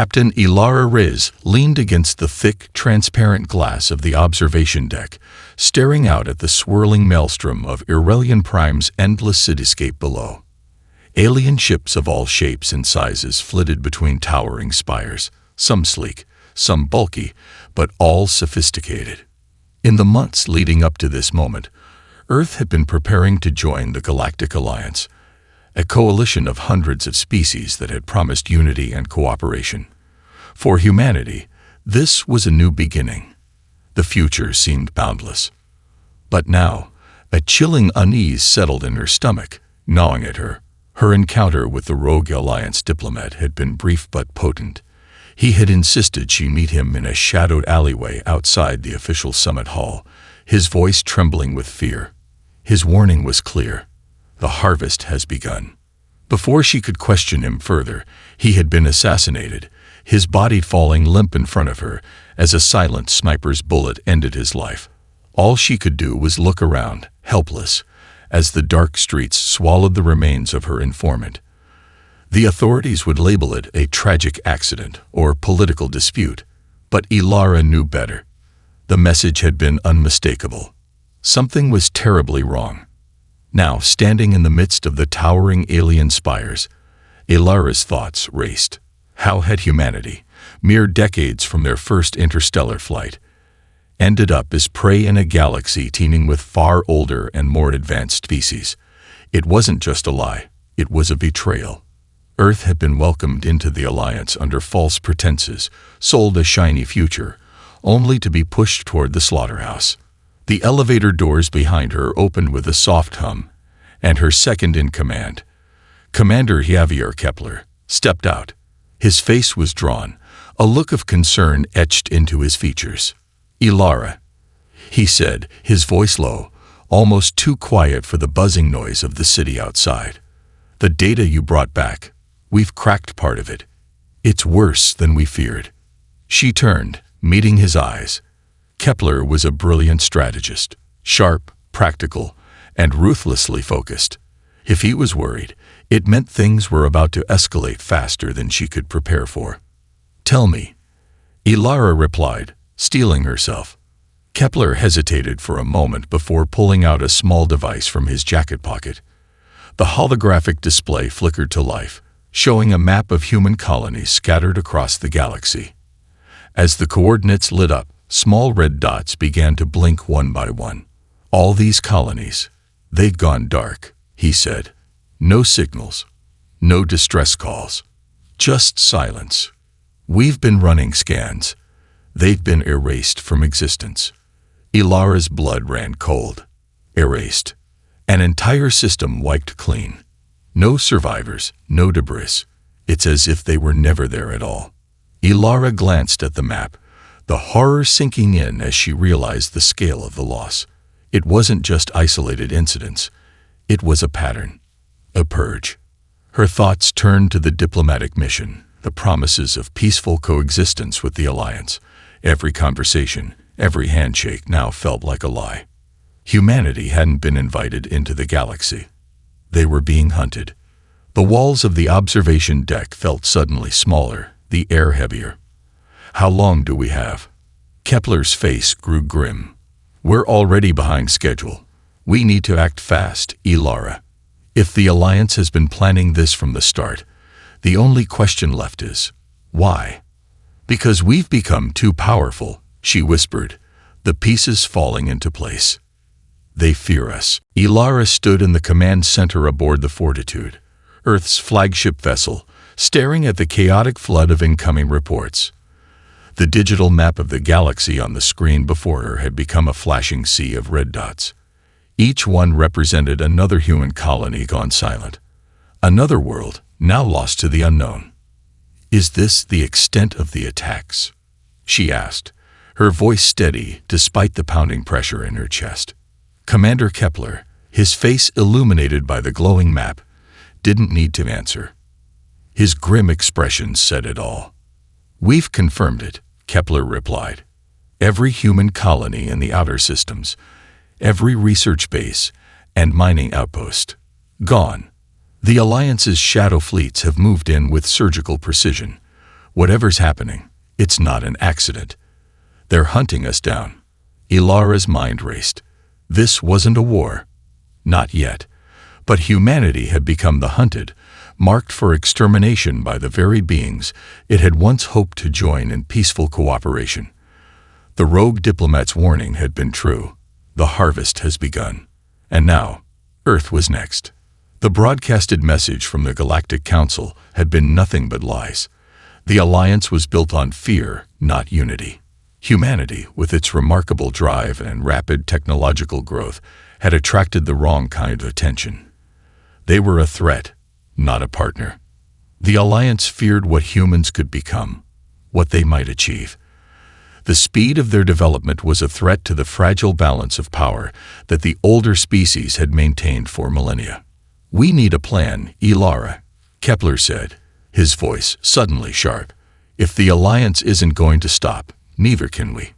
Captain Ilara Riz leaned against the thick, transparent glass of the observation deck, staring out at the swirling maelstrom of Irelian Prime's endless cityscape below. Alien ships of all shapes and sizes flitted between towering spires, some sleek, some bulky, but all sophisticated. In the months leading up to this moment, Earth had been preparing to join the Galactic Alliance, a coalition of hundreds of species that had promised unity and cooperation. For humanity, this was a new beginning. The future seemed boundless. But now, a chilling unease settled in her stomach, gnawing at her. Her encounter with the rogue Alliance diplomat had been brief but potent. He had insisted she meet him in a shadowed alleyway outside the official summit hall, his voice trembling with fear. His warning was clear. The harvest has begun. Before she could question him further, he had been assassinated, his body falling limp in front of her as a silent sniper's bullet ended his life. All she could do was look around, helpless, as the dark streets swallowed the remains of her informant. The authorities would label it a tragic accident or political dispute, but Ilara knew better. The message had been unmistakable. Something was terribly wrong. Now, standing in the midst of the towering alien spires, Ilara's thoughts raced. How had humanity, mere decades from their first interstellar flight, ended up as prey in a galaxy teeming with far older and more advanced species? It wasn't just a lie, it was a betrayal. Earth had been welcomed into the Alliance under false pretenses, sold a shiny future, only to be pushed toward the slaughterhouse. The elevator doors behind her opened with a soft hum, and her second-in-command, Commander Javier Kepler, stepped out. His face was drawn, a look of concern etched into his features. "Ilara," he said, his voice low, almost too quiet for the buzzing noise of the city outside. "The data you brought back, we've cracked part of it. It's worse than we feared." She turned, meeting his eyes. Kepler was a brilliant strategist, sharp, practical, and ruthlessly focused. If he was worried, it meant things were about to escalate faster than she could prepare for. "Tell me," Ilara replied, steeling herself. Kepler hesitated for a moment before pulling out a small device from his jacket pocket. The holographic display flickered to life, showing a map of human colonies scattered across the galaxy. As the coordinates lit up, small red dots began to blink one by one. "All these colonies, they'd gone dark," he said. "No signals, no distress calls, just silence. We've been running scans. They've been erased from existence." Ilara's blood ran cold. Erased. An entire system wiped clean. No survivors, no debris. It's as if they were never there at all. Ilara glanced at the map, the horror sinking in as she realized the scale of the loss. It wasn't just isolated incidents. It was a pattern, a purge. Her thoughts turned to the diplomatic mission, the promises of peaceful coexistence with the Alliance. Every conversation, every handshake now felt like a lie. Humanity hadn't been invited into the galaxy. They were being hunted. The walls of the observation deck felt suddenly smaller, the air heavier. "How long do we have?" Kepler's face grew grim. "We're already behind schedule. We need to act fast, Ilara. If the Alliance has been planning this from the start, the only question left is, why?" "Because we've become too powerful," she whispered, the pieces falling into place. "They fear us." Ilara stood in the command center aboard the Fortitude, Earth's flagship vessel, staring at the chaotic flood of incoming reports. The digital map of the galaxy on the screen before her had become a flashing sea of red dots. Each one represented another human colony gone silent, another world now lost to the unknown. "Is this the extent of the attacks?" she asked, her voice steady despite the pounding pressure in her chest. Commander Kepler, his face illuminated by the glowing map, didn't need to answer. His grim expression said it all. "We've confirmed it," Kepler replied. "Every human colony in the outer systems, every research base and mining outpost, gone. The Alliance's shadow fleets have moved in with surgical precision, Whatever's happening, it's not an accident. They're hunting us down. Ilara's mind raced. This wasn't a war. Not yet. But humanity had become the hunted, marked for extermination by the very beings it had once hoped to join in peaceful cooperation. The rogue diplomat's warning had been true. The harvest has begun. And now, Earth was next. The broadcasted message from the Galactic Council had been nothing but lies. The alliance was built on fear, not unity. Humanity, with its remarkable drive and rapid technological growth, had attracted the wrong kind of attention. They were a threat, not a partner. The alliance feared what humans could become, what they might achieve. The speed of their development was a threat to the fragile balance of power that the older species had maintained for millennia. "We need a plan, Ilara," Kepler said, his voice suddenly sharp. "If the alliance isn't going to stop, neither can we."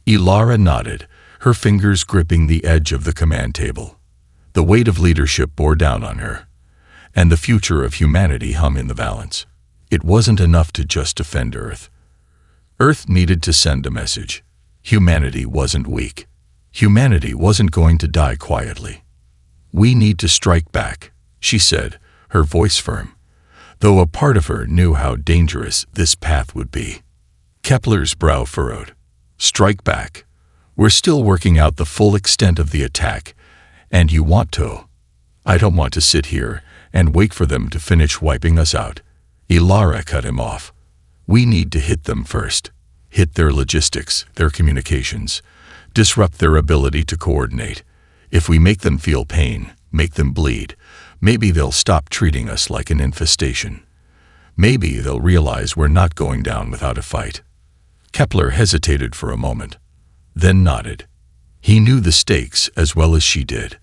Ilara nodded, her fingers gripping the edge of the command table. The weight of leadership bore down on her, and the future of humanity hung in the balance. It wasn't enough to just defend Earth. Earth needed to send a message. Humanity wasn't weak. Humanity wasn't going to die quietly. "We need to strike back," she said, her voice firm, though a part of her knew how dangerous this path would be. Kepler's brow furrowed. "Strike back? We're still working out the full extent of the attack, and you want to? I don't want to sit here and wait for them to finish wiping us out." Ilara cut him off. "We need to hit them first. Hit their logistics, their communications, disrupt their ability to coordinate. If we make them feel pain, make them bleed, maybe they'll stop treating us like an infestation. Maybe they'll realize we're not going down without a fight." Kepler hesitated for a moment, then nodded. He knew the stakes as well as she did.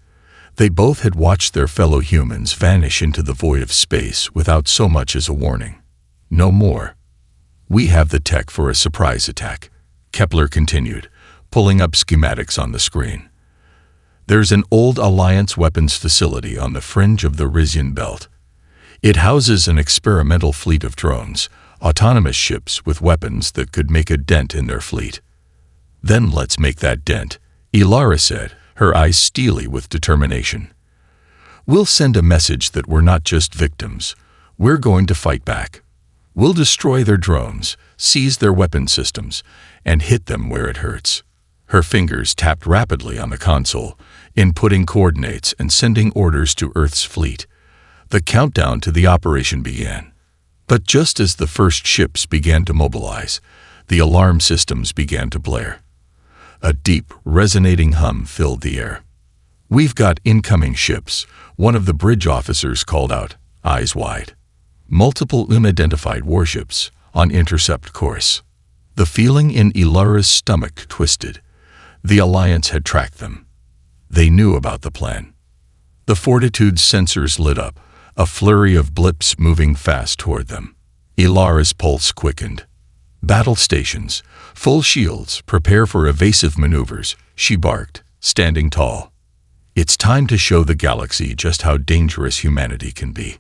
They both had watched their fellow humans vanish into the void of space without so much as a warning. No more. "We have the tech for a surprise attack," Kepler continued, pulling up schematics on the screen. "There's an old Alliance weapons facility on the fringe of the Rizian Belt. It houses an experimental fleet of drones, autonomous ships with weapons that could make a dent in their fleet." "Then let's make that dent," Ilara said, her eyes steely with determination. "We'll send a message that we're not just victims. We're going to fight back. We'll destroy their drones, seize their weapon systems, and hit them where it hurts." Her fingers tapped rapidly on the console, inputting coordinates and sending orders to Earth's fleet. The countdown to the operation began. But just as the first ships began to mobilize, the alarm systems began to blare. A deep, resonating hum filled the air. "We've got incoming ships," one of the bridge officers called out, eyes wide. "Multiple unidentified warships on intercept course." The feeling in Ilara's stomach twisted. The Alliance had tracked them. They knew about the plan. The Fortitude's sensors lit up, a flurry of blips moving fast toward them. Ilara's pulse quickened. "Battle stations, full shields, prepare for evasive maneuvers," she barked, standing tall. "It's time to show the galaxy just how dangerous humanity can be."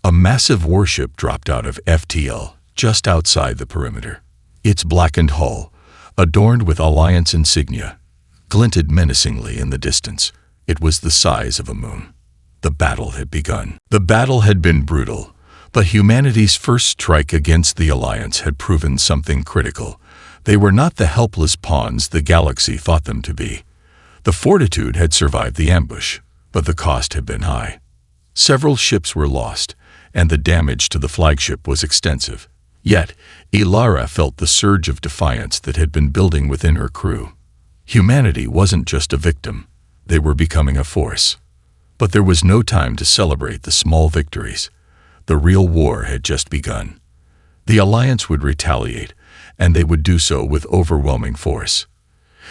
A massive warship dropped out of FTL just outside the perimeter. Its blackened hull, adorned with Alliance insignia, glinted menacingly in the distance. It was the size of a moon. The battle had begun. The battle had been brutal, but humanity's first strike against the Alliance had proven something critical. They were not the helpless pawns the galaxy thought them to be. The Fortitude had survived the ambush, but the cost had been high. Several ships were lost, and the damage to the flagship was extensive. Yet, Ilara felt the surge of defiance that had been building within her crew. Humanity wasn't just a victim. They were becoming a force. But there was no time to celebrate the small victories. The real war had just begun. The Alliance would retaliate, and they would do so with overwhelming force.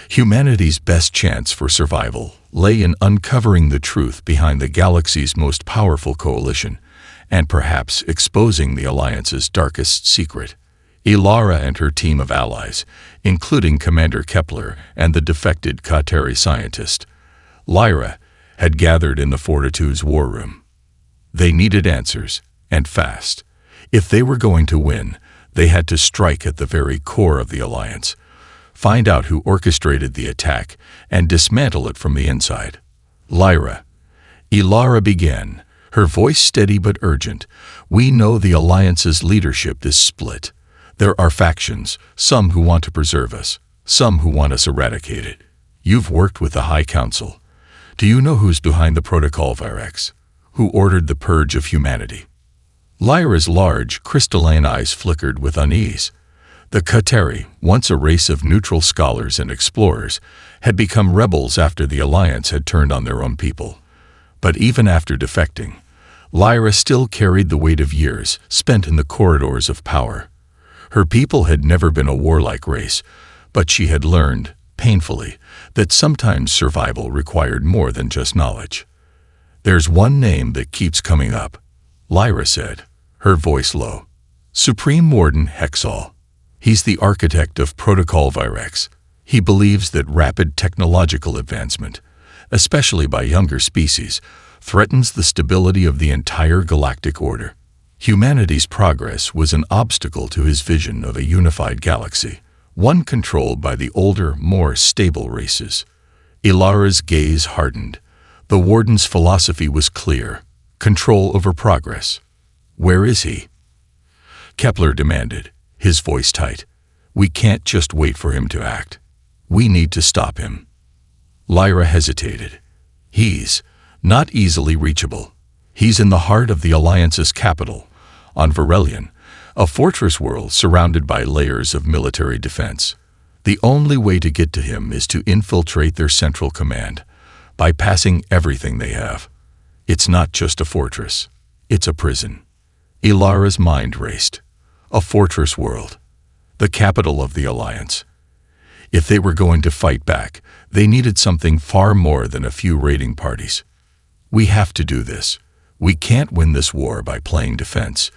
Humanity's best chance for survival lay in uncovering the truth behind the galaxy's most powerful coalition, and perhaps exposing the Alliance's darkest secret. Ilara and her team of allies, including Commander Kepler and the defected Qatari scientist, Lyra, had gathered in the Fortitude's war room. They needed answers, and fast. If they were going to win, They had to strike at the very core of the Alliance, find out who orchestrated the attack, and dismantle it from the inside. Lyra. Ilara began, her voice steady but urgent. We know the Alliance's leadership is split. There are factions, some who want to preserve us, some who want us eradicated. You've worked with the High Council. Do you know who's behind the Protocol Virex? Who ordered the purge of humanity? Lyra's large, crystalline eyes flickered with unease. The Kateri, once a race of neutral scholars and explorers, had become rebels after the Alliance had turned on their own people. But even after defecting, Lyra still carried the weight of years spent in the corridors of power. Her people had never been a warlike race, but she had learned, painfully, that sometimes survival required more than just knowledge. There's one name that keeps coming up, Lyra said, her voice low. Supreme Warden Hexal. He's the architect of Protocol Virex. He believes that rapid technological advancement, especially by younger species, threatens the stability of the entire galactic order. Humanity's progress was an obstacle to his vision of a unified galaxy, one controlled by the older, more stable races. Ilara's gaze hardened. The Warden's philosophy was clear: control over progress. Where is he? Kepler demanded, his voice tight. We can't just wait for him to act. We need to stop him. Lyra hesitated. He's not easily reachable. He's in the heart of the Alliance's capital, on Varelion, a fortress world surrounded by layers of military defense. The only way to get to him is to infiltrate their central command, bypassing everything they have. It's not just a fortress. It's a prison. Ilara's mind raced. A fortress world. The capital of the Alliance. If they were going to fight back, they needed something far more than a few raiding parties. We have to do this. We can't win this war by playing defense,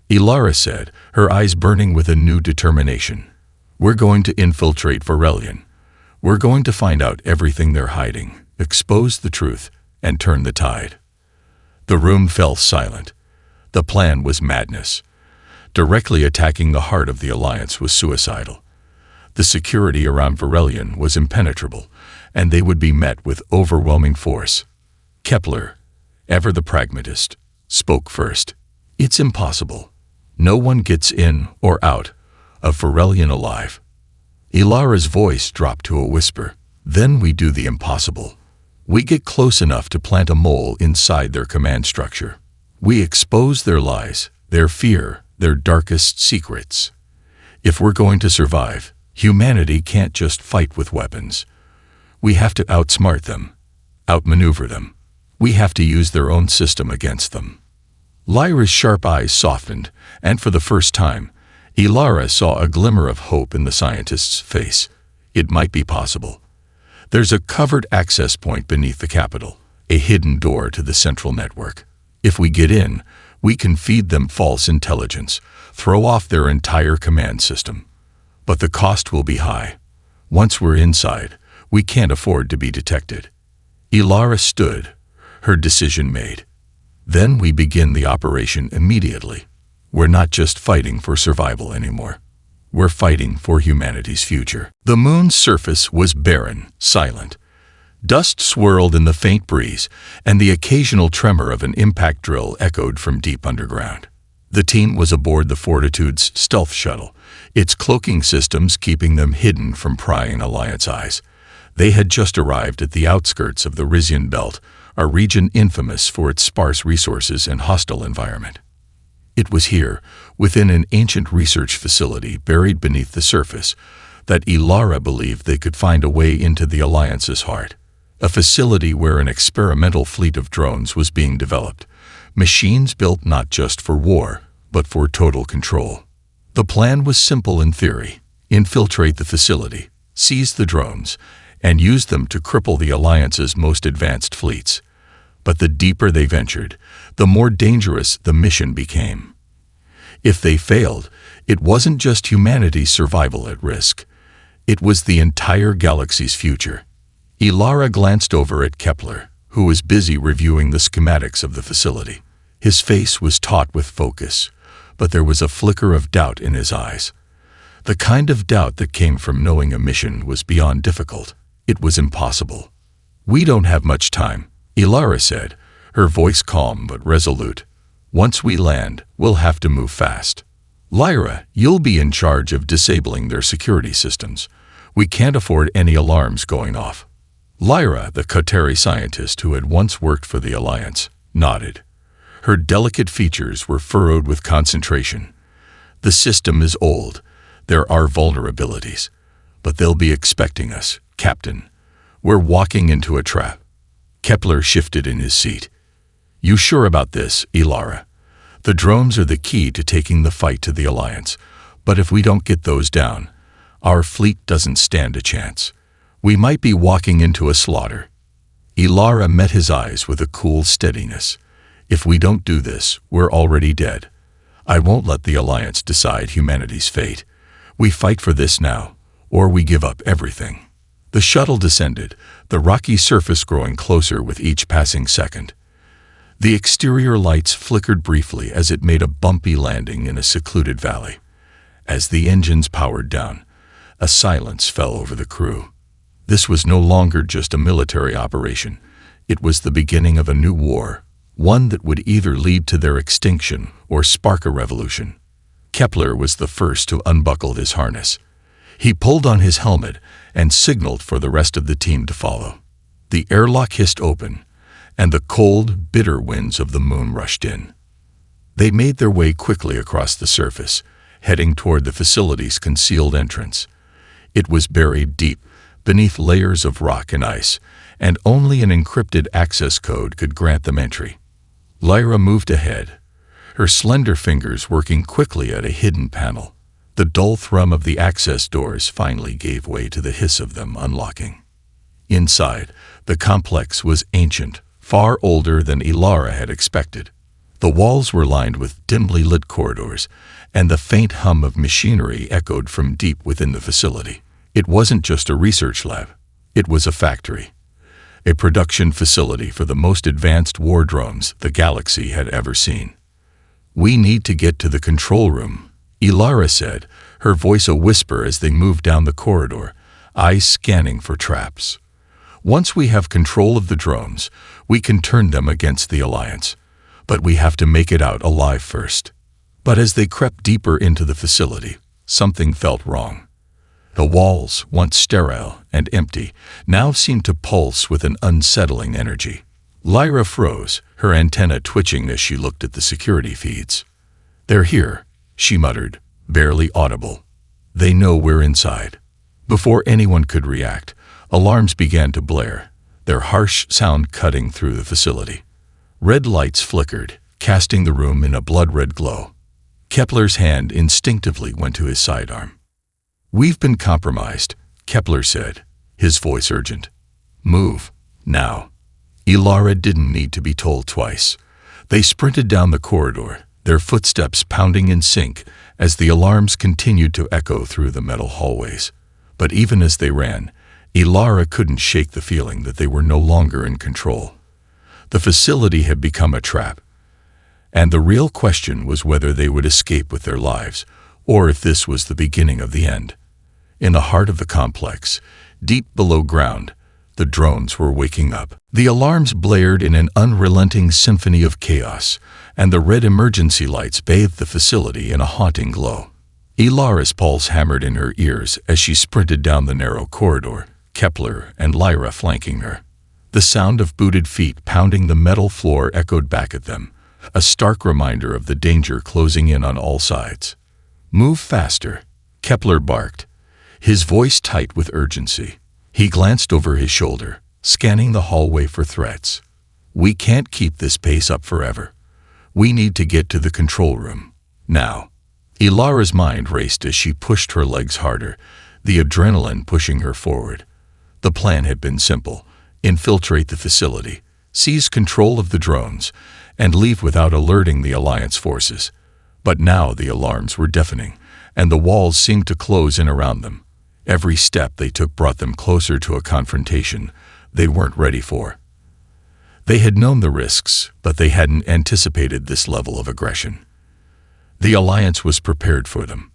Ilara said, her eyes burning with a new determination. We're going to infiltrate Varelion. We're going to find out everything they're hiding, expose the truth, and turn the tide. The room fell silent. The plan was madness. Directly attacking the heart of the Alliance was suicidal. The security around Varelion was impenetrable, and they would be met with overwhelming force. Kepler, ever the pragmatist, spoke first. It's impossible. No one gets in or out of Varelion alive. Ilara's voice dropped to a whisper. Then we do the impossible. We get close enough to plant a mole inside their command structure. We expose their lies, their fear, their darkest secrets. If we're going to survive, humanity can't just fight with weapons. We have to outsmart them, outmaneuver them. We have to use their own system against them. Lyra's sharp eyes softened, and for the first time, Ilara saw a glimmer of hope in the scientist's face. It might be possible. There's a covered access point beneath the capital, a hidden door to the central network. If we get in, we can feed them false intelligence, throw off their entire command system. But the cost will be high. Once we're inside, we can't afford to be detected. Ilara stood, her decision made. Then we begin the operation immediately. We're not just fighting for survival anymore. We're fighting for humanity's future. The moon's surface was barren, silent. Dust swirled in the faint breeze, and the occasional tremor of an impact drill echoed from deep underground. The team was aboard the Fortitude's stealth shuttle, its cloaking systems keeping them hidden from prying Alliance eyes. They had just arrived at the outskirts of the Rizian Belt, a region infamous for its sparse resources and hostile environment. It was here, within an ancient research facility buried beneath the surface, that Ilara believed they could find a way into the Alliance's heart. A facility where an experimental fleet of drones was being developed, machines built not just for war, but for total control. The plan was simple in theory: infiltrate the facility, seize the drones, and use them to cripple the Alliance's most advanced fleets. But the deeper they ventured, the more dangerous the mission became. If they failed, it wasn't just humanity's survival at risk. It was the entire galaxy's future. Ilara glanced over at Kepler, who was busy reviewing the schematics of the facility. His face was taut with focus, but there was a flicker of doubt in his eyes. The kind of doubt that came from knowing a mission was beyond difficult. It was impossible. "We don't have much time," Ilara said, her voice calm but resolute. "Once we land, we'll have to move fast. Lyra, you'll be in charge of disabling their security systems. We can't afford any alarms going off." Lyra, the Kotari scientist who had once worked for the Alliance, nodded. Her delicate features were furrowed with concentration. "The system is old. There are vulnerabilities. But they'll be expecting us, Captain. We're walking into a trap." Kepler shifted in his seat. "You sure about this, Ilara? The drones are the key to taking the fight to the Alliance, but if we don't get those down, our fleet doesn't stand a chance. We might be walking into a slaughter." Ilara met his eyes with a cool steadiness. "If we don't do this, we're already dead. I won't let the Alliance decide humanity's fate. We fight for this now, or we give up everything." The shuttle descended, the rocky surface growing closer with each passing second. The exterior lights flickered briefly as it made a bumpy landing in a secluded valley. As the engines powered down, a silence fell over the crew. This was no longer just a military operation. It was the beginning of a new war, one that would either lead to their extinction or spark a revolution. Kepler was the first to unbuckle his harness. He pulled on his helmet and signaled for the rest of the team to follow. The airlock hissed open, and the cold, bitter winds of the moon rushed in. They made their way quickly across the surface, heading toward the facility's concealed entrance. It was buried deep, beneath layers of rock and ice, and only an encrypted access code could grant them entry. Lyra moved ahead, her slender fingers working quickly at a hidden panel. The dull thrum of the access doors finally gave way to the hiss of them unlocking. Inside, the complex was ancient, far older than Ilara had expected. The walls were lined with dimly lit corridors, and the faint hum of machinery echoed from deep within the facility. It wasn't just a research lab. It was a factory, a production facility for the most advanced war drones the galaxy had ever seen. "We need to get to the control room," Ilara said, her voice a whisper as they moved down the corridor, eyes scanning for traps. "Once we have control of the drones, we can turn them against the Alliance. But we have to make it out alive first." But as they crept deeper into the facility, something felt wrong. The walls, once sterile and empty, now seemed to pulse with an unsettling energy. Lyra froze, her antenna twitching as she looked at the security feeds. "They're here," she muttered, barely audible. "They know we're inside." Before anyone could react, alarms began to blare, their harsh sound cutting through the facility. Red lights flickered, casting the room in a blood-red glow. Kepler's hand instinctively went to his sidearm. "We've been compromised," Kepler said, his voice urgent. "Move, now." Ilara didn't need to be told twice. They sprinted down the corridor, their footsteps pounding in sync as the alarms continued to echo through the metal hallways. But even as they ran, Ilara couldn't shake the feeling that they were no longer in control. The facility had become a trap, and the real question was whether they would escape with their lives, or if this was the beginning of the end. In the heart of the complex, deep below ground, the drones were waking up. The alarms blared in an unrelenting symphony of chaos, and the red emergency lights bathed the facility in a haunting glow. Ilara's pulse hammered in her ears as she sprinted down the narrow corridor, Kepler and Lyra flanking her. The sound of booted feet pounding the metal floor echoed back at them, a stark reminder of the danger closing in on all sides. "Move faster," Kepler barked, his voice tight with urgency. He glanced over his shoulder, scanning the hallway for threats. "We can't keep this pace up forever. We need to get to the control room, now." Ilara's mind raced as she pushed her legs harder, the adrenaline pushing her forward. The plan had been simple: infiltrate the facility, seize control of the drones, and leave without alerting the Alliance forces. But now the alarms were deafening, and the walls seemed to close in around them. Every step they took brought them closer to a confrontation they weren't ready for. They had known the risks, but they hadn't anticipated this level of aggression. The Alliance was prepared for them.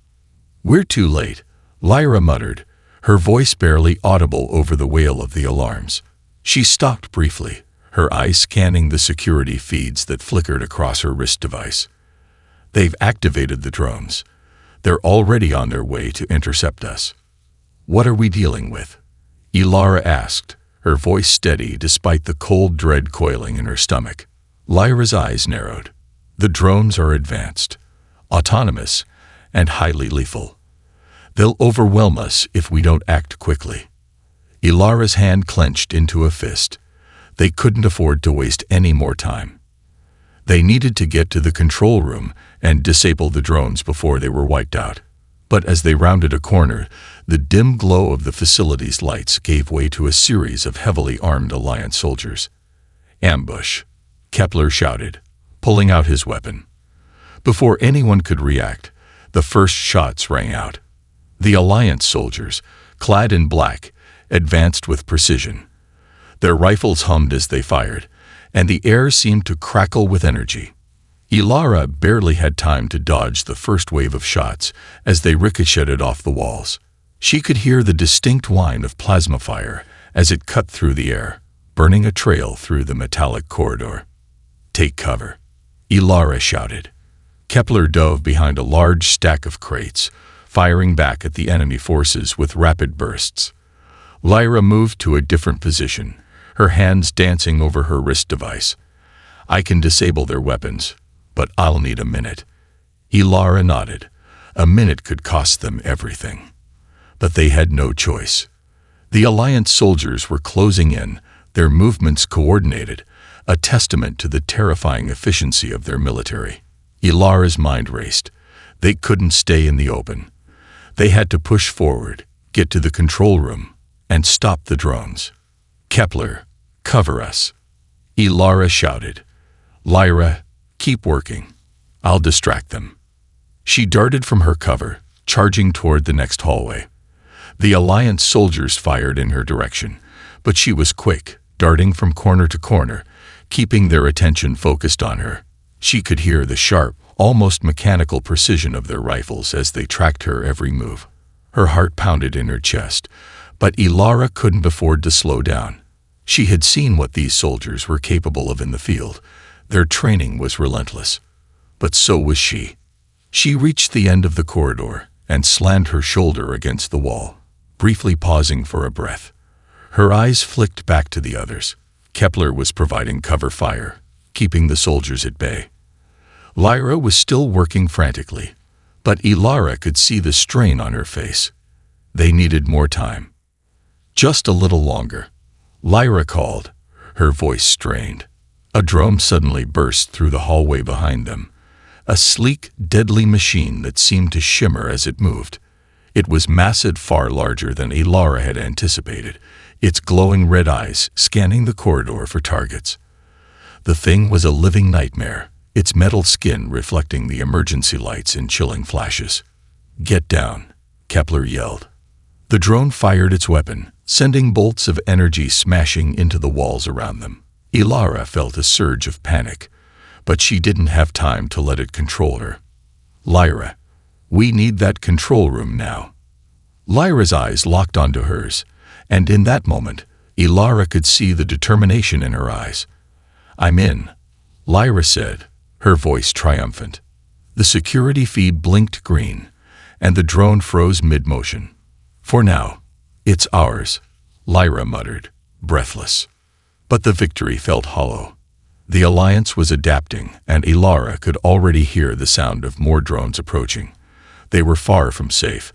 "We're too late," Lyra muttered, her voice barely audible over the wail of the alarms. She stopped briefly, her eyes scanning the security feeds that flickered across her wrist device. "They've activated the drones. They're already on their way to intercept us." "What are we dealing with?" Ilara asked, her voice steady despite the cold dread coiling in her stomach. Lyra's eyes narrowed. "The drones are advanced, autonomous, and highly lethal. They'll overwhelm us if we don't act quickly." Ilara's hand clenched into a fist. They couldn't afford to waste any more time. They needed to get to the control room and disable the drones before they were wiped out. But as they rounded a corner, the dim glow of the facility's lights gave way to a series of heavily armed Alliance soldiers. "Ambush!" Kepler shouted, pulling out his weapon. Before anyone could react, the first shots rang out. The Alliance soldiers, clad in black, advanced with precision. Their rifles hummed as they fired, and the air seemed to crackle with energy. Ilara barely had time to dodge the first wave of shots as they ricocheted off the walls. She could hear the distinct whine of plasma fire as it cut through the air, burning a trail through the metallic corridor. "Take cover," Ilara shouted. Kepler dove behind a large stack of crates, firing back at the enemy forces with rapid bursts. Lyra moved to a different position, her hands dancing over her wrist device. "I can disable their weapons, but I'll need a minute." Ilara nodded. A minute could cost them everything. But they had no choice. The Alliance soldiers were closing in, their movements coordinated, a testament to the terrifying efficiency of their military. Ilara's mind raced. They couldn't stay in the open. They had to push forward, get to the control room, and stop the drones. "Kepler, cover us," Ilara shouted. "Lyra, keep working. I'll distract them." She darted from her cover, charging toward the next hallway. The Alliance soldiers fired in her direction, but she was quick, darting from corner to corner, keeping their attention focused on her. She could hear the sharp, almost mechanical precision of their rifles as they tracked her every move. Her heart pounded in her chest, but Ilara couldn't afford to slow down. She had seen what these soldiers were capable of in the field. Their training was relentless. But so was she. She reached the end of the corridor and slammed her shoulder against the wall, briefly pausing for a breath. Her eyes flicked back to the others. Kepler was providing cover fire, keeping the soldiers at bay. Lyra was still working frantically, but Ilara could see the strain on her face. They needed more time. "Just a little longer," Lyra called, her voice strained. A drone suddenly burst through the hallway behind them, a sleek, deadly machine that seemed to shimmer as it moved. It was massive, far larger than Ilara had anticipated, its glowing red eyes scanning the corridor for targets. The thing was a living nightmare, its metal skin reflecting the emergency lights in chilling flashes. "Get down," Kepler yelled. The drone fired its weapon, sending bolts of energy smashing into the walls around them. Ilara felt a surge of panic, but she didn't have time to let it control her. "Lyra, we need that control room now." Lyra's eyes locked onto hers, and in that moment, Ilara could see the determination in her eyes. "I'm in," Lyra said, her voice triumphant. The security feed blinked green, and the drone froze mid-motion. "For now, it's ours," Lyra muttered, breathless. But the victory felt hollow. The Alliance was adapting, and Ilara could already hear the sound of more drones approaching. They were far from safe,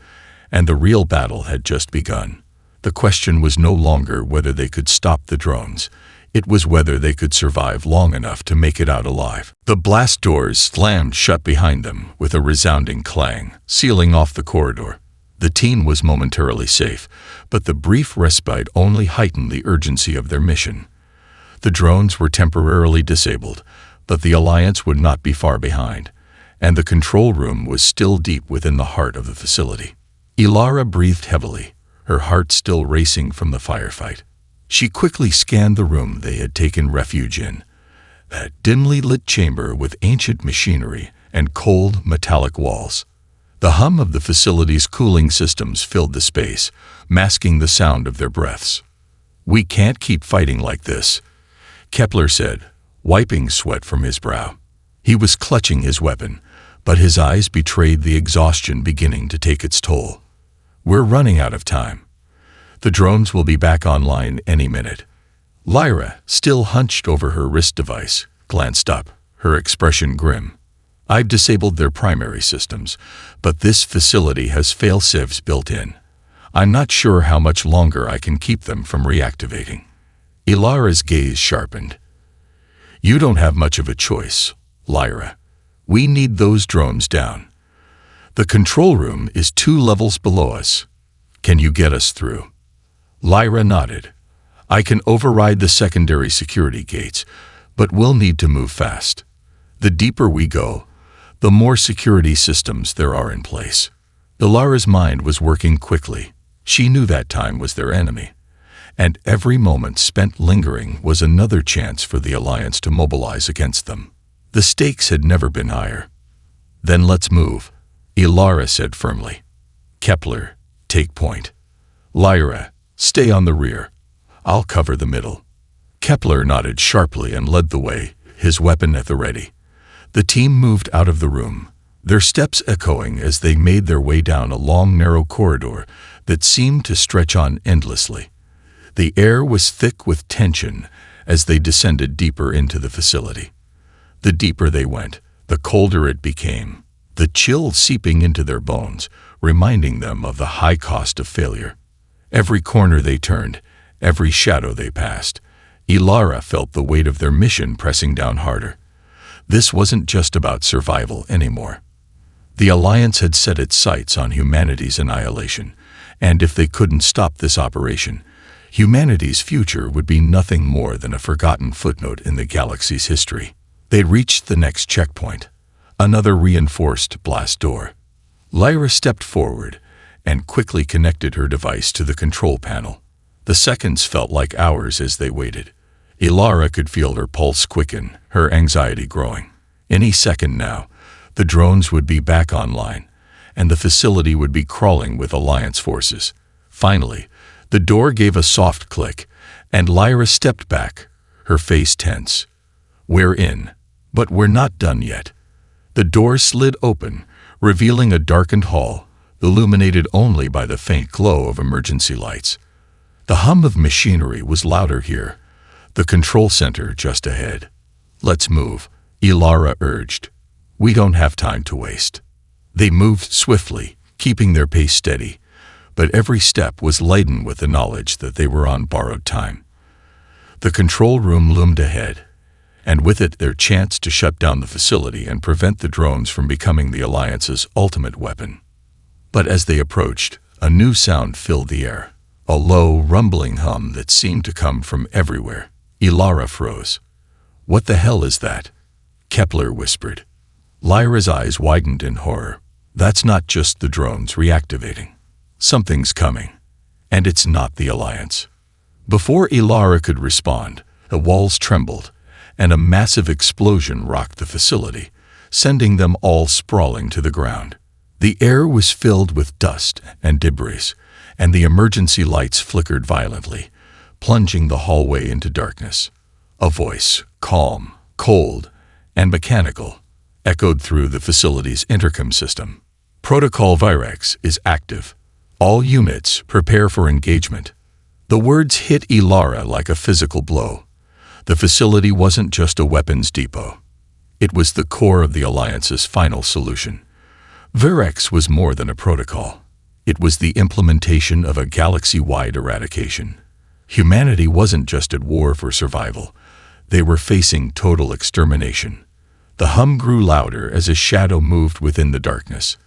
and the real battle had just begun. The question was no longer whether they could stop the drones. It was whether they could survive long enough to make it out alive. The blast doors slammed shut behind them with a resounding clang, sealing off the corridor. The team was momentarily safe, but the brief respite only heightened the urgency of their mission. The drones were temporarily disabled, but the Alliance would not be far behind, and the control room was still deep within the heart of the facility. Ilara breathed heavily, her heart still racing from the firefight. She quickly scanned the room they had taken refuge in, a dimly lit chamber with ancient machinery and cold, metallic walls. The hum of the facility's cooling systems filled the space, masking the sound of their breaths. "We can't keep fighting like this," Kepler said, wiping sweat from his brow. He was clutching his weapon, but his eyes betrayed the exhaustion beginning to take its toll. "We're running out of time. The drones will be back online any minute." Lyra, still hunched over her wrist device, glanced up, her expression grim. "I've disabled their primary systems, but this facility has fail-safes built in. I'm not sure how much longer I can keep them from reactivating." Ilara's gaze sharpened. "You don't have much of a choice, Lyra. We need those drones down. The control room is 2 levels below us. Can you get us through?" Lyra nodded. "I can override the secondary security gates, but we'll need to move fast. The deeper we go, the more security systems there are in place." Ilara's mind was working quickly. She knew that time was their enemy, and every moment spent lingering was another chance for the Alliance to mobilize against them. The stakes had never been higher. "Then let's move," Ilara said firmly. "Kepler, take point. Lyra, stay on the rear. I'll cover the middle." Kepler nodded sharply and led the way, his weapon at the ready. The team moved out of the room, their steps echoing as they made their way down a long, narrow corridor that seemed to stretch on endlessly. The air was thick with tension as they descended deeper into the facility. The deeper they went, the colder it became, the chill seeping into their bones, reminding them of the high cost of failure. Every corner they turned, every shadow they passed, Ilara felt the weight of their mission pressing down harder. This wasn't just about survival anymore. The Alliance had set its sights on humanity's annihilation, and if they couldn't stop this operation, humanity's future would be nothing more than a forgotten footnote in the galaxy's history. They reached the next checkpoint, another reinforced blast door. Lyra stepped forward and quickly connected her device to the control panel. The seconds felt like hours as they waited. Ilara could feel her pulse quicken, her anxiety growing. Any second now, the drones would be back online, and the facility would be crawling with Alliance forces. Finally, the door gave a soft click, and Lyra stepped back, her face tense. "We're in, but we're not done yet." The door slid open, revealing a darkened hall, illuminated only by the faint glow of emergency lights. The hum of machinery was louder here, the control center just ahead. "Let's move," Ilara urged. "We don't have time to waste." They moved swiftly, keeping their pace steady, but every step was laden with the knowledge that they were on borrowed time. The control room loomed ahead, and with it their chance to shut down the facility and prevent the drones from becoming the Alliance's ultimate weapon. But as they approached, a new sound filled the air, a low, rumbling hum that seemed to come from everywhere. Ilara froze. "What the hell is that?" Kepler whispered. Lyra's eyes widened in horror. "That's not just the drones reactivating. Something's coming, and it's not the Alliance." Before Ilara could respond, the walls trembled, and a massive explosion rocked the facility, sending them all sprawling to the ground. The air was filled with dust and debris, and the emergency lights flickered violently, plunging the hallway into darkness. A voice, calm, cold, and mechanical, echoed through the facility's intercom system. "Protocol Virex is active. All units prepare for engagement." The words hit Ilara like a physical blow. The facility wasn't just a weapons depot. It was the core of the Alliance's final solution. Virex was more than a protocol. It was the implementation of a galaxy-wide eradication. Humanity wasn't just at war for survival. They were facing total extermination. The hum grew louder as a shadow moved within the darkness.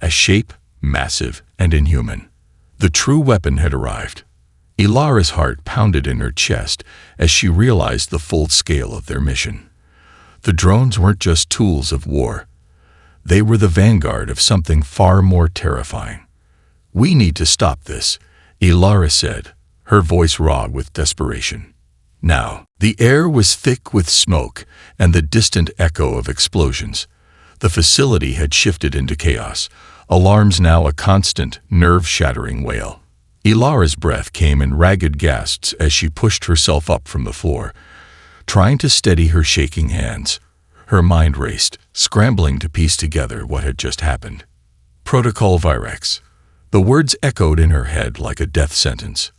A shape, massive and inhuman. The true weapon had arrived. Ilara's heart pounded in her chest as she realized the full scale of their mission. The drones weren't just tools of war. They were the vanguard of something far more terrifying. "We need to stop this," Ilara said, her voice raw with desperation. Now, the air was thick with smoke and the distant echo of explosions. The facility had shifted into chaos, alarms now a constant, nerve-shattering wail. Ilara's breath came in ragged gasps as she pushed herself up from the floor, trying to steady her shaking hands. Her mind raced, scrambling to piece together what had just happened. Protocol Virex. The words echoed in her head like a death sentence.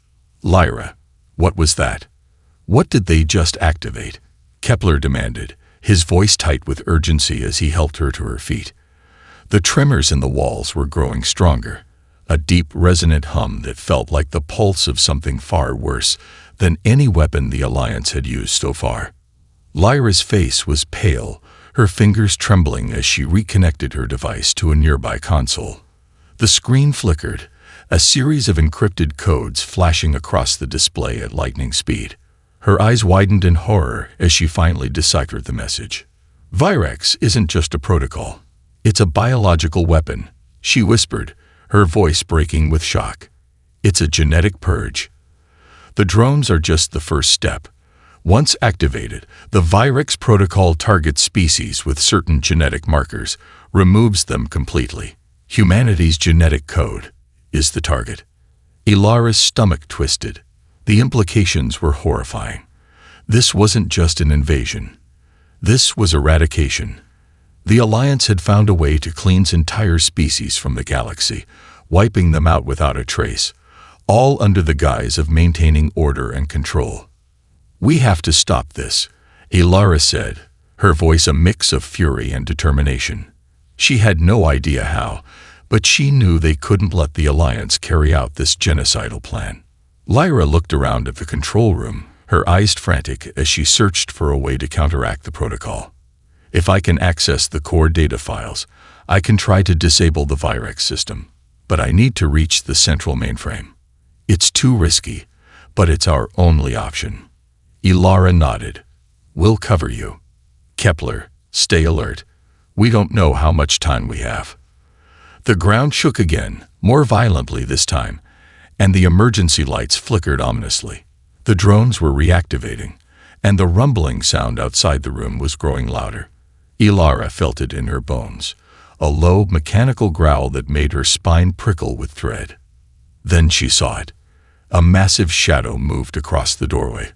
Lyra, what was that? What did they just activate? Kepler demanded, his voice tight with urgency as he helped her to her feet. The tremors in the walls were growing stronger, a deep, resonant hum that felt like the pulse of something far worse than any weapon the Alliance had used so far. Lyra's face was pale, her fingers trembling as she reconnected her device to a nearby console. The screen flickered, a series of encrypted codes flashing across the display at lightning speed. Her eyes widened in horror as she finally deciphered the message. Virex isn't just a protocol. It's a biological weapon, she whispered, her voice breaking with shock. It's a genetic purge. The drones are just the first step. Once activated, the Virex protocol targets species with certain genetic markers, removes them completely. Humanity's genetic code is the target. Ilara's stomach twisted. The implications were horrifying. This wasn't just an invasion. This was eradication. The Alliance had found a way to cleanse entire species from the galaxy, wiping them out without a trace, all under the guise of maintaining order and control. We have to stop this, Ilara said, her voice a mix of fury and determination. She had no idea how, but she knew they couldn't let the Alliance carry out this genocidal plan. Lyra looked around at the control room, her eyes frantic as she searched for a way to counteract the protocol. If I can access the core data files, I can try to disable the Virex system, but I need to reach the central mainframe. It's too risky, but it's our only option. Ilara nodded. We'll cover you. Kepler, stay alert. We don't know how much time we have. The ground shook again, more violently this time, and the emergency lights flickered ominously. The drones were reactivating, and the rumbling sound outside the room was growing louder. Ilara felt it in her bones, a low, mechanical growl that made her spine prickle with dread. Then she saw it. A massive shadow moved across the doorway,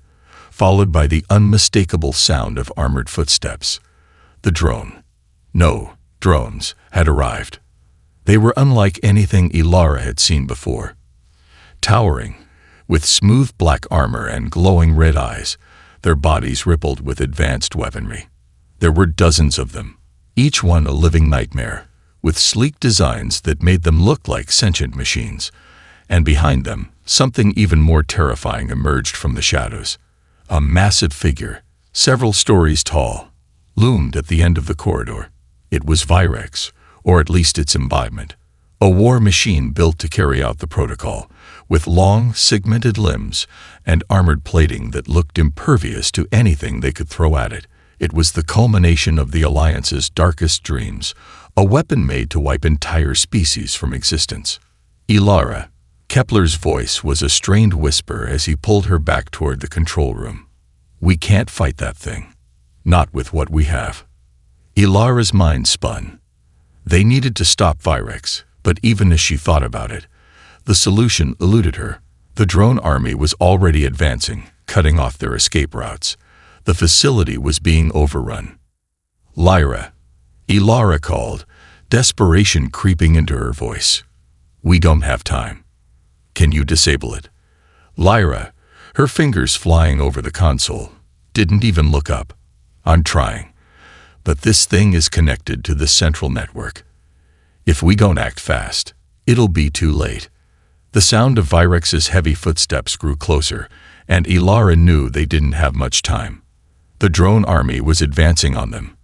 followed by the unmistakable sound of armored footsteps. The drone, no, drones, had arrived. They were unlike anything Ilara had seen before. Towering, with smooth black armor and glowing red eyes, their bodies rippled with advanced weaponry. There were dozens of them, each one a living nightmare, with sleek designs that made them look like sentient machines. And behind them, something even more terrifying emerged from the shadows. A massive figure, several stories tall, loomed at the end of the corridor. It was Virex, or at least its embodiment, a war machine built to carry out the protocol, with long, segmented limbs and armored plating that looked impervious to anything they could throw at it. It was the culmination of the Alliance's darkest dreams, a weapon made to wipe entire species from existence. Ilara, Kepler's voice was a strained whisper as he pulled her back toward the control room. We can't fight that thing. Not with what we have. Ilara's mind spun. They needed to stop Virex, but even as she thought about it, the solution eluded her. The drone army was already advancing, cutting off their escape routes. The facility was being overrun. Lyra, Ilara called, desperation creeping into her voice. We don't have time. Can you disable it? Lyra, her fingers flying over the console, didn't even look up. I'm trying. But this thing is connected to the central network. If we don't act fast, it'll be too late. The sound of Virex's heavy footsteps grew closer, and Ilara knew they didn't have much time. The drone army was advancing on them,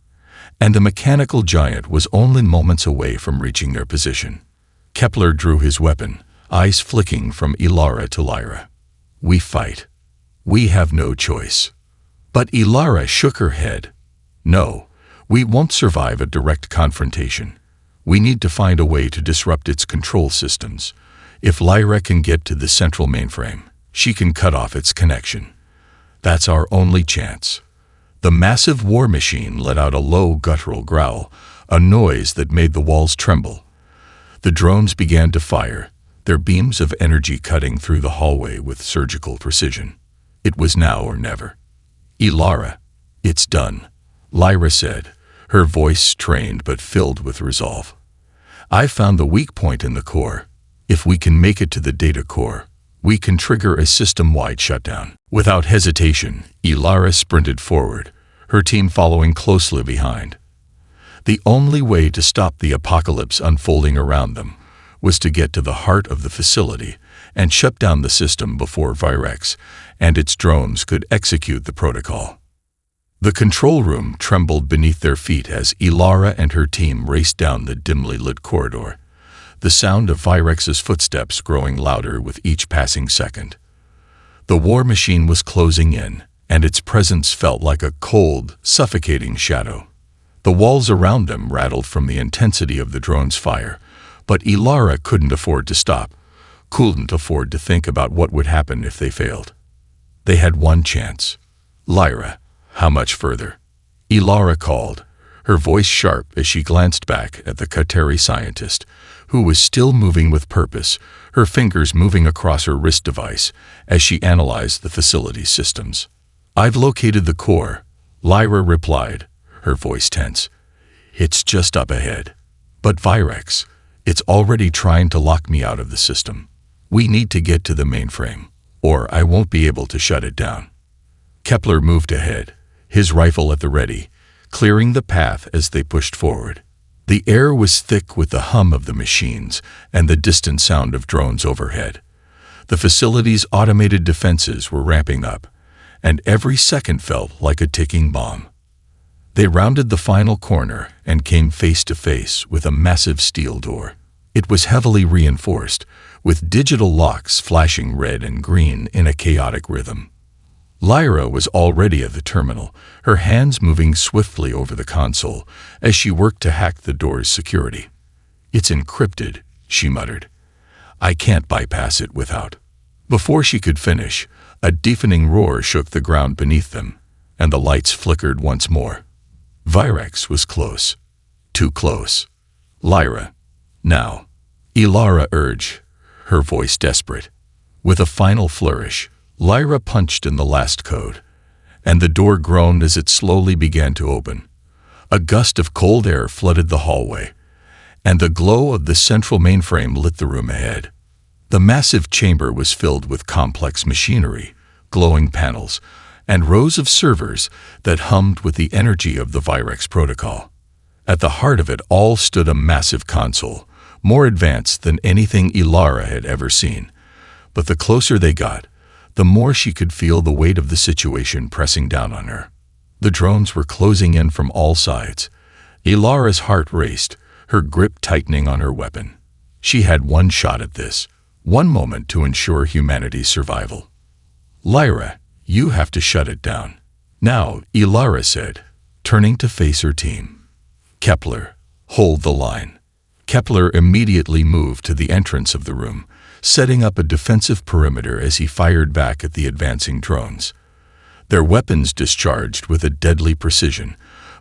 and the mechanical giant was only moments away from reaching their position. Kepler drew his weapon, eyes flicking from Ilara to Lyra. We fight. We have no choice. But Ilara shook her head. No, we won't survive a direct confrontation. We need to find a way to disrupt its control systems. If Lyra can get to the central mainframe, she can cut off its connection. That's our only chance. The massive war machine let out a low guttural growl, a noise that made the walls tremble. The drones began to fire, their beams of energy cutting through the hallway with surgical precision. It was now or never. "Ilara, it's done," Lyra said, her voice strained but filled with resolve. "I found the weak point in the core. If we can make it to the data core, we can trigger a system-wide shutdown." Without hesitation, Ilara sprinted forward, her team following closely behind. The only way to stop the apocalypse unfolding around them was to get to the heart of the facility and shut down the system before Virex and its drones could execute the protocol. The control room trembled beneath their feet as Ilara and her team raced down the dimly lit corridor, the sound of Virex's footsteps growing louder with each passing second. The war machine was closing in, and its presence felt like a cold, suffocating shadow. The walls around them rattled from the intensity of the drone's fire, but Ilara couldn't afford to stop, couldn't afford to think about what would happen if they failed. They had one chance. "Lyra, how much further?" Ilara called, her voice sharp as she glanced back at the Qatari scientist, who was still moving with purpose, her fingers moving across her wrist device as she analyzed the facility's systems. "I've located the core," Lyra replied, her voice tense. "It's just up ahead. But Virex, it's already trying to lock me out of the system. We need to get to the mainframe, or I won't be able to shut it down." Kepler moved ahead, his rifle at the ready, clearing the path as they pushed forward. The air was thick with the hum of the machines and the distant sound of drones overhead. The facility's automated defenses were ramping up, and every second felt like a ticking bomb. They rounded the final corner and came face to face with a massive steel door. It was heavily reinforced, with digital locks flashing red and green in a chaotic rhythm. Lyra was already at the terminal, her hands moving swiftly over the console as she worked to hack the door's security. "It's encrypted," she muttered. "I can't bypass it without." Before she could finish, a deafening roar shook the ground beneath them, and the lights flickered once more. Virex was close. Too close. "Lyra, now," Ilara urged, her voice desperate. With a final flourish, Lyra punched in the last code, and the door groaned as it slowly began to open. A gust of cold air flooded the hallway, and the glow of the central mainframe lit the room ahead. The massive chamber was filled with complex machinery, glowing panels, and rows of servers that hummed with the energy of the Virex protocol. At the heart of it all stood a massive console, more advanced than anything Ilara had ever seen. But the closer they got, the more she could feel the weight of the situation pressing down on her. The drones were closing in from all sides. Ilara's heart raced, her grip tightening on her weapon. She had one shot at this, one moment to ensure humanity's survival. "Lyra, you have to shut it down." "Now," Ilara said, turning to face her team. "Kepler, hold the line." Kepler immediately moved to the entrance of the room, setting up a defensive perimeter as he fired back at the advancing drones. Their weapons discharged with a deadly precision,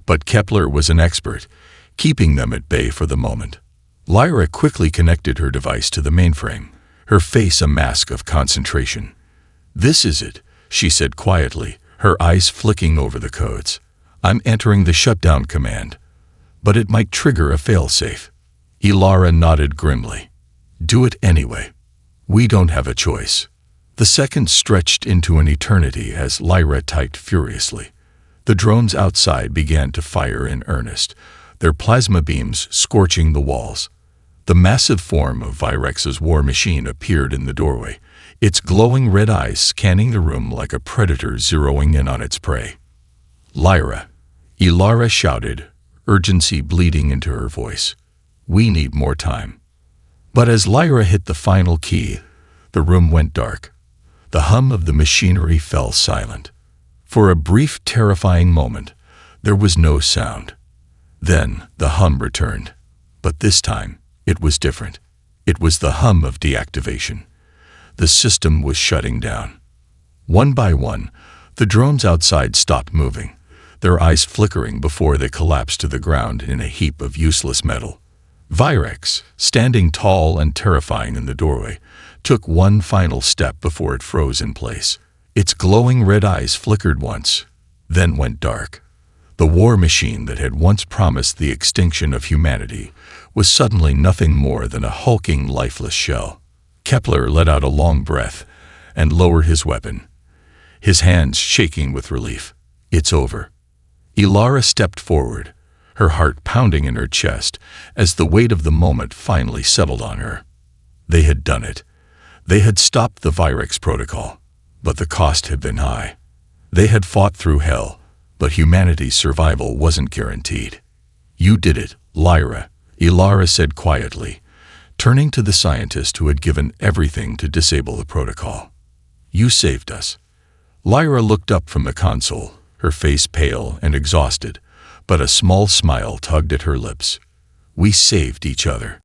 but Kepler was an expert, keeping them at bay for the moment. Lyra quickly connected her device to the mainframe, her face a mask of concentration. "This is it," she said quietly, her eyes flicking over the codes. "I'm entering the shutdown command, but it might trigger a failsafe." Ilara nodded grimly. "Do it anyway. We don't have a choice." The seconds stretched into an eternity as Lyra typed furiously. The drones outside began to fire in earnest, their plasma beams scorching the walls. The massive form of Virex's war machine appeared in the doorway, its glowing red eyes scanning the room like a predator zeroing in on its prey. "Lyra," Ilara shouted, urgency bleeding into her voice. "We need more time." But as Lyra hit the final key, the room went dark. The hum of the machinery fell silent. For a brief, terrifying moment, there was no sound. Then the hum returned. But this time, it was different. It was the hum of deactivation. The system was shutting down. One by one, the drones outside stopped moving, their eyes flickering before they collapsed to the ground in a heap of useless metal. Virex, standing tall and terrifying in the doorway, took one final step before it froze in place. Its glowing red eyes flickered once, then went dark. The war machine that had once promised the extinction of humanity was suddenly nothing more than a hulking, lifeless shell. Kepler let out a long breath and lowered his weapon, his hands shaking with relief. It's over. Ilara stepped forward, her heart pounding in her chest as the weight of the moment finally settled on her. They had done it. They had stopped the Virex protocol, but the cost had been high. They had fought through hell, but humanity's survival wasn't guaranteed. You did it, Lyra, Ilara said quietly, turning to the scientist who had given everything to disable the protocol. You saved us. Lyra looked up from the console, her face pale and exhausted, but a small smile tugged at her lips. We saved each other.